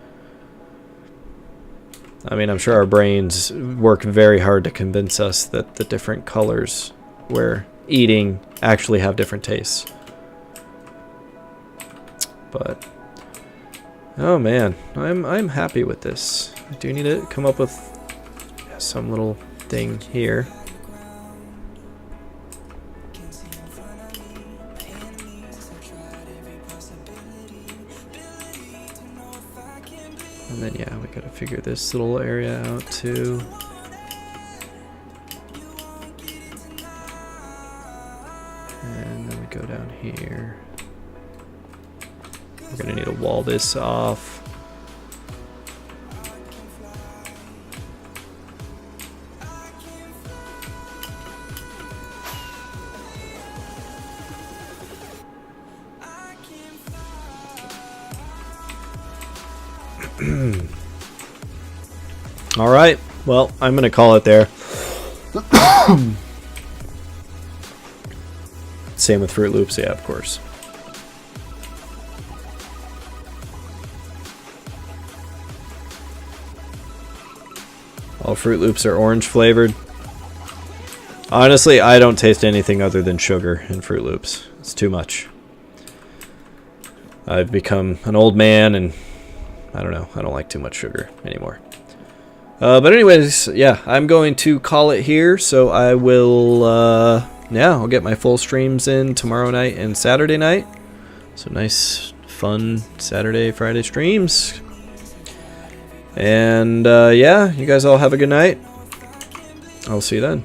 A: I mean, I'm sure our brains work very hard to convince us that the different colors we're eating actually have different tastes. But oh man, I'm happy with this. I do need to come up with some little thing here. And then yeah, we gotta figure this little area out too. And then we go down here. We're gonna need to wall this off. All right, well, I'm gonna call it there. Same with Fruit Loops, yeah, of course. All Fruit Loops are orange flavored. Honestly, I don't taste anything other than sugar in Fruit Loops. It's too much. I've become an old man, and I don't know, I don't like too much sugar anymore. But anyways, yeah, I'm going to call it here, so I will, yeah, I'll get my full streams in tomorrow night and Saturday night. So nice, fun Saturday, Friday streams. And, yeah, you guys all have a good night. I'll see you then.